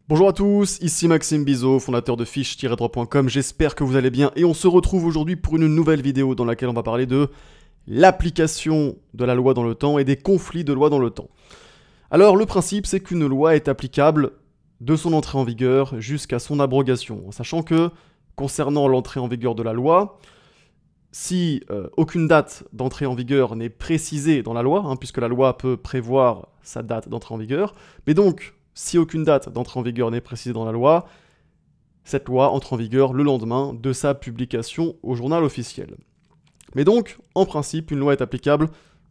Bonjour à tous, ici Maxime Bizot, fondateur de fiche-droit.com, j'espère que vous allez bien et on se retrouve aujourd'hui pour une nouvelle vidéo dans laquelle on va parler de l'application de la loi dans le temps et des conflits de loi dans le temps. Alors le principe c'est qu'une loi est applicable de son entrée en vigueur jusqu'à son abrogation, en sachant que concernant l'entrée en vigueur de la loi, si aucune date d'entrée en vigueur n'est précisée dans la loi, puisque la loi peut prévoir sa date d'entrée en vigueur, mais donc si aucune date d'entrée en vigueur n'est précisée dans la loi, cette loi entre en vigueur le lendemain de sa publication au journal officiel. Mais donc, en principe, une loi est applicable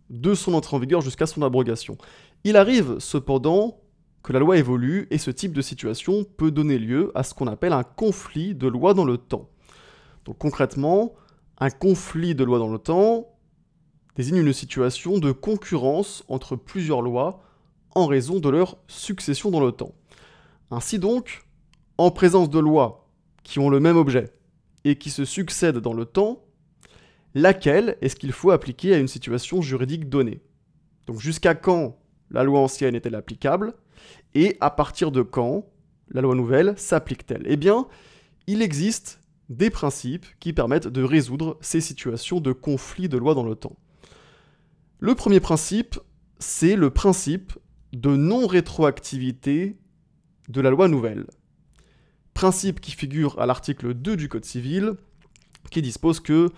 de son entrée en vigueur jusqu'à son abrogation. Il arrive cependant que la loi évolue et ce type de situation peut donner lieu à ce qu'on appelle un conflit de loi dans le temps. Donc concrètement, un conflit de loi dans le temps désigne une situation de concurrence entre plusieurs lois en raison de leur succession dans le temps. Ainsi donc, en présence de lois qui ont le même objet et qui se succèdent dans le temps, laquelle est-ce qu'il faut appliquer à une situation juridique donnée? Donc jusqu'à quand la loi ancienne est-elle applicable et à partir de quand la loi nouvelle s'applique-t-elle? Eh bien, il existe des principes qui permettent de résoudre ces situations de conflit de loi dans le temps. Le premier principe, c'est le principe de non-rétroactivité de la loi nouvelle. Principe qui figure à l'article 2 du Code civil, qui dispose que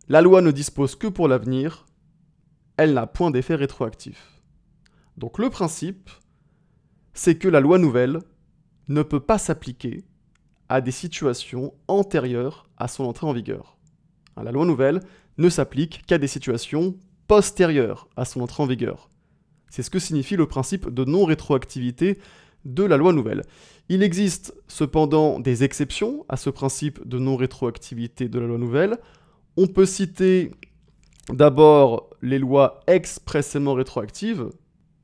la loi ne dispose que pour l'avenir, elle n'a point d'effet rétroactif. Donc le principe, c'est que la loi nouvelle ne peut pas s'appliquer à des situations antérieures à son entrée en vigueur. La loi nouvelle ne s'applique qu'à des situations postérieures à son entrée en vigueur. C'est ce que signifie le principe de non-rétroactivité de la loi nouvelle. Il existe cependant des exceptions à ce principe de non-rétroactivité de la loi nouvelle. On peut citer d'abord les lois expressément rétroactives,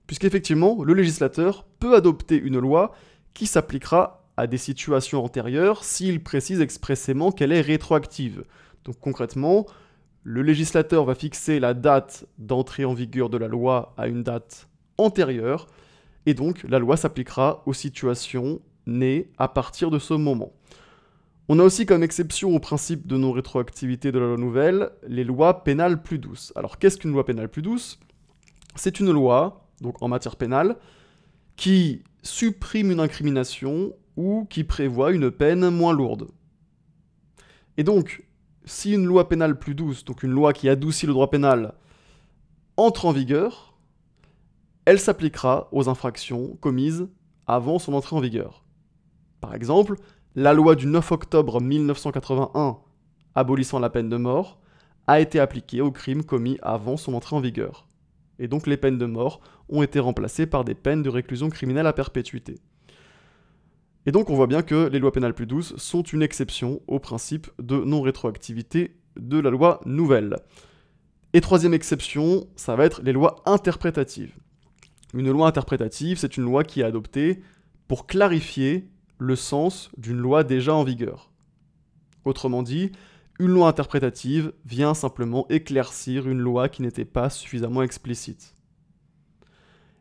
puisqu'effectivement, le législateur peut adopter une loi qui s'appliquera à des situations antérieures s'il précise expressément qu'elle est rétroactive. Donc concrètement, le législateur va fixer la date d'entrée en vigueur de la loi à une date antérieure, et donc la loi s'appliquera aux situations nées à partir de ce moment. On a aussi comme exception au principe de non-rétroactivité de la loi nouvelle, les lois pénales plus douces. Alors qu'est-ce qu'une loi pénale plus douce? C'est une loi, donc en matière pénale, qui supprime une incrimination ou qui prévoit une peine moins lourde. Et donc, si une loi pénale plus douce, donc une loi qui adoucit le droit pénal, entre en vigueur, elle s'appliquera aux infractions commises avant son entrée en vigueur. Par exemple, la loi du 9 octobre 1981 abolissant la peine de mort a été appliquée aux crimes commis avant son entrée en vigueur. Et donc les peines de mort ont été remplacées par des peines de réclusion criminelle à perpétuité. Et donc on voit bien que les lois pénales plus douces sont une exception au principe de non-rétroactivité de la loi nouvelle. Et troisième exception, ça va être les lois interprétatives. Une loi interprétative, c'est une loi qui est adoptée pour clarifier le sens d'une loi déjà en vigueur. Autrement dit, une loi interprétative vient simplement éclaircir une loi qui n'était pas suffisamment explicite.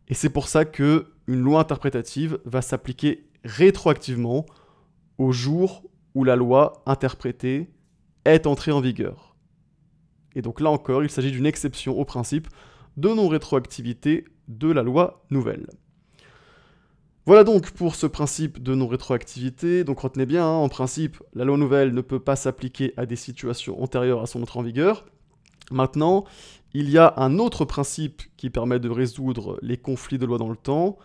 Et c'est pour ça qu'une loi interprétative va s'appliquer rétroactivement au jour où la loi interprétée est entrée en vigueur. Et donc là encore, il s'agit d'une exception au principe de non-rétroactivité de la loi nouvelle. Voilà donc pour ce principe de non-rétroactivité. Donc retenez bien, en principe, la loi nouvelle ne peut pas s'appliquer à des situations antérieures à son entrée en vigueur. Maintenant, il y a un autre principe qui permet de résoudre les conflits de loi dans le temps,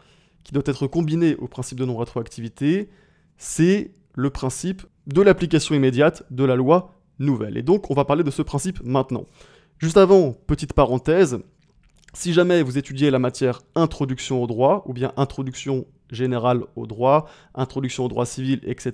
qui doit être combiné au principe de non-rétroactivité, c'est le principe de l'application immédiate de la loi nouvelle. Et donc, on va parler de ce principe maintenant. Juste avant, petite parenthèse, si jamais vous étudiez la matière introduction au droit, ou bien introduction générale au droit, introduction au droit civil, etc.,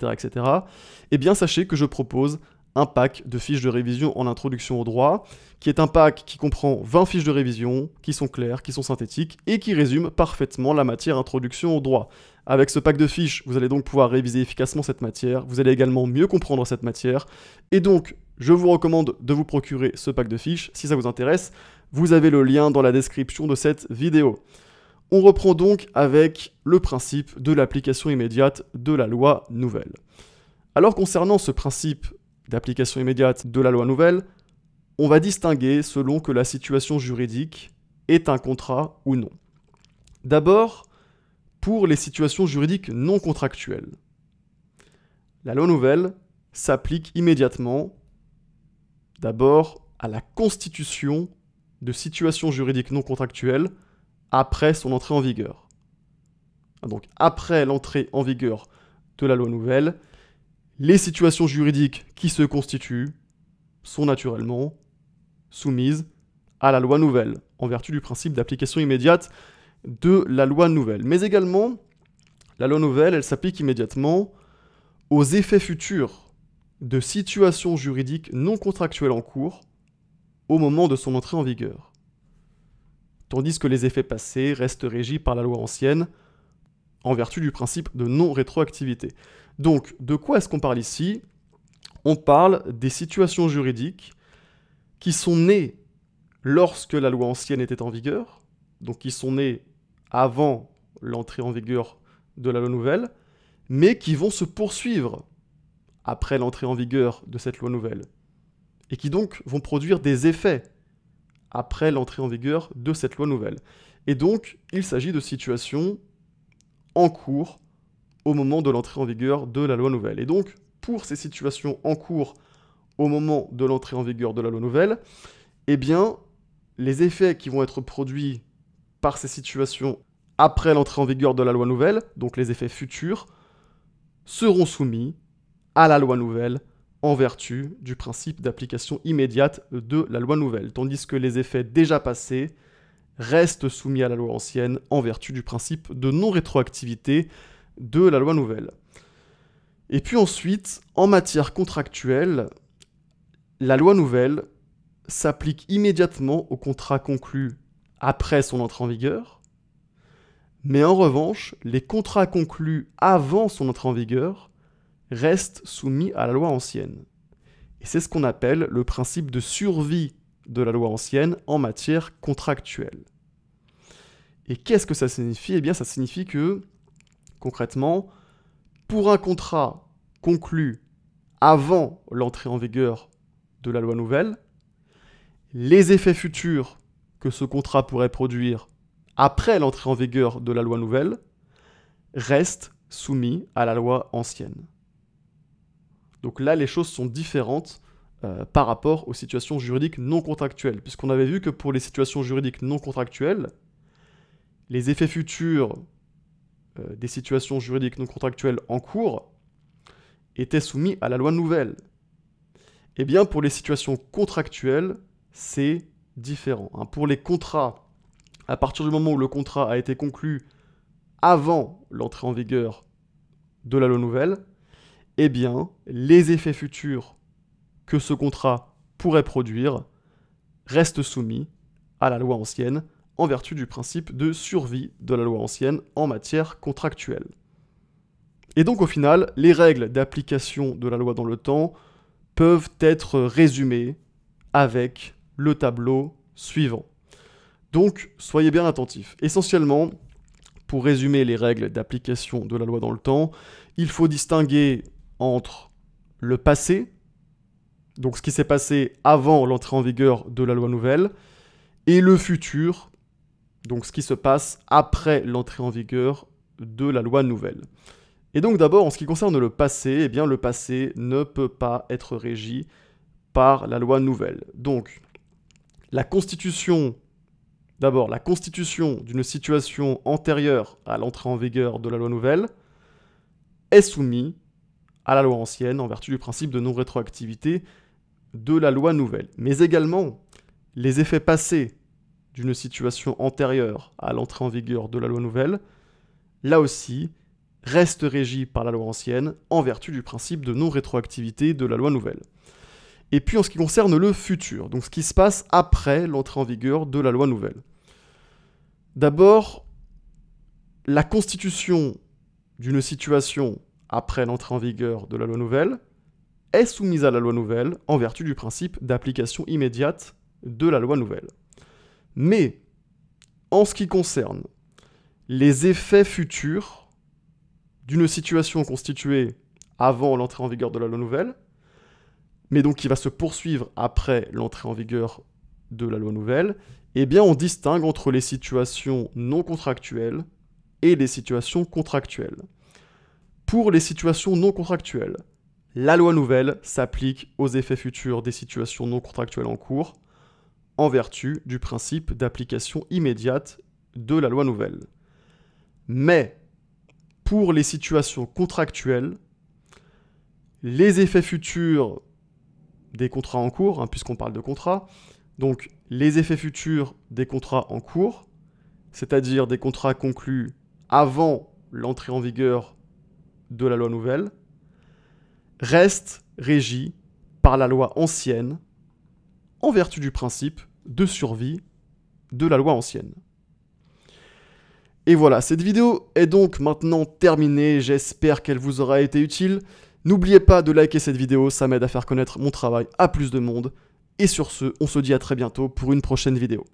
eh bien sachez que je propose un pack de fiches de révision en introduction au droit, qui est un pack qui comprend 20 fiches de révision, qui sont claires, qui sont synthétiques, et qui résument parfaitement la matière introduction au droit. Avec ce pack de fiches, vous allez donc pouvoir réviser efficacement cette matière, vous allez également mieux comprendre cette matière, et donc je vous recommande de vous procurer ce pack de fiches si ça vous intéresse. Vous avez le lien dans la description de cette vidéo. On reprend donc avec le principe de l'application immédiate de la loi nouvelle. Alors concernant ce principe d'application immédiate de la loi nouvelle, on va distinguer selon que la situation juridique est un contrat ou non. D'abord, pour les situations juridiques non contractuelles. La loi nouvelle s'applique immédiatement, d'abord, à la constitution de situations juridiques non contractuelles après son entrée en vigueur. Donc, après l'entrée en vigueur de la loi nouvelle, les situations juridiques qui se constituent sont naturellement soumises à la loi nouvelle, en vertu du principe d'application immédiate de la loi nouvelle. Mais également, la loi nouvelle, elle s'applique immédiatement aux effets futurs de situations juridiques non contractuelles en cours au moment de son entrée en vigueur. Tandis que les effets passés restent régis par la loi ancienne en vertu du principe de non-rétroactivité. Donc, de quoi est-ce qu'on parle ici? On parle des situations juridiques qui sont nées lorsque la loi ancienne était en vigueur, donc qui sont nées avant l'entrée en vigueur de la loi nouvelle, mais qui vont se poursuivre après l'entrée en vigueur de cette loi nouvelle, et qui donc vont produire des effets après l'entrée en vigueur de cette loi nouvelle. Et donc, il s'agit de situations en cours au moment de l'entrée en vigueur de la loi nouvelle. Et donc, pour ces situations en cours au moment de l'entrée en vigueur de la loi nouvelle, eh bien, les effets qui vont être produits par ces situations après l'entrée en vigueur de la loi nouvelle, donc les effets futurs, seront soumis à la loi nouvelle en vertu du principe d'application immédiate de la loi nouvelle, tandis que les effets déjà passés restent soumis à la loi ancienne en vertu du principe de non-rétroactivité de la loi nouvelle. Et puis ensuite, en matière contractuelle, la loi nouvelle s'applique immédiatement au contrat conclu après son entrée en vigueur, mais en revanche, les contrats conclus avant son entrée en vigueur restent soumis à la loi ancienne. Et c'est ce qu'on appelle le principe de survie de la loi ancienne en matière contractuelle. Et qu'est-ce que ça signifie? Eh bien, ça signifie que, concrètement, pour un contrat conclu avant l'entrée en vigueur de la loi nouvelle, les effets futurs que ce contrat pourrait produire après l'entrée en vigueur de la loi nouvelle restent soumis à la loi ancienne. Donc là, les choses sont différentes par rapport aux situations juridiques non contractuelles, puisqu'on avait vu que pour les situations juridiques non contractuelles, les effets futurs des situations juridiques non contractuelles en cours étaient soumis à la loi nouvelle. Eh bien, pour les situations contractuelles, c'est différent. Pour les contrats, à partir du moment où le contrat a été conclu avant l'entrée en vigueur de la loi nouvelle, eh bien, les effets futurs que ce contrat pourrait produire restent soumis à la loi ancienne en vertu du principe de survie de la loi ancienne en matière contractuelle. Et donc au final, les règles d'application de la loi dans le temps peuvent être résumées avec le tableau suivant. Donc soyez bien attentifs. Essentiellement, pour résumer les règles d'application de la loi dans le temps, il faut distinguer entre le passé, donc ce qui s'est passé avant l'entrée en vigueur de la loi nouvelle, et le futur, donc ce qui se passe après l'entrée en vigueur de la loi nouvelle. Et donc d'abord, en ce qui concerne le passé, eh bien le passé ne peut pas être régi par la loi nouvelle. Donc, la constitution d'une situation antérieure à l'entrée en vigueur de la loi nouvelle est soumise à la loi ancienne en vertu du principe de non-rétroactivité de la loi nouvelle. Mais également, les effets passés d'une situation antérieure à l'entrée en vigueur de la loi nouvelle, là aussi, restent régis par la loi ancienne en vertu du principe de non-rétroactivité de la loi nouvelle. Et puis en ce qui concerne le futur, donc ce qui se passe après l'entrée en vigueur de la loi nouvelle. D'abord, la constitution d'une situation après l'entrée en vigueur de la loi nouvelle est soumise à la loi nouvelle en vertu du principe d'application immédiate de la loi nouvelle. Mais, en ce qui concerne les effets futurs d'une situation constituée avant l'entrée en vigueur de la loi nouvelle, mais donc qui va se poursuivre après l'entrée en vigueur de la loi nouvelle, eh bien on distingue entre les situations non contractuelles et les situations contractuelles. Pour les situations non contractuelles, la loi nouvelle s'applique aux effets futurs des situations non contractuelles en cours, en vertu du principe d'application immédiate de la loi nouvelle. Mais, pour les situations contractuelles, les effets futurs des contrats en cours, puisqu'on parle de contrats, donc les effets futurs des contrats en cours, c'est-à-dire des contrats conclus avant l'entrée en vigueur de la loi nouvelle, restent régis par la loi ancienne, en vertu du principe de survie de la loi ancienne. Et voilà, cette vidéo est donc maintenant terminée, j'espère qu'elle vous aura été utile. N'oubliez pas de liker cette vidéo, ça m'aide à faire connaître mon travail à plus de monde. Et sur ce, on se dit à très bientôt pour une prochaine vidéo.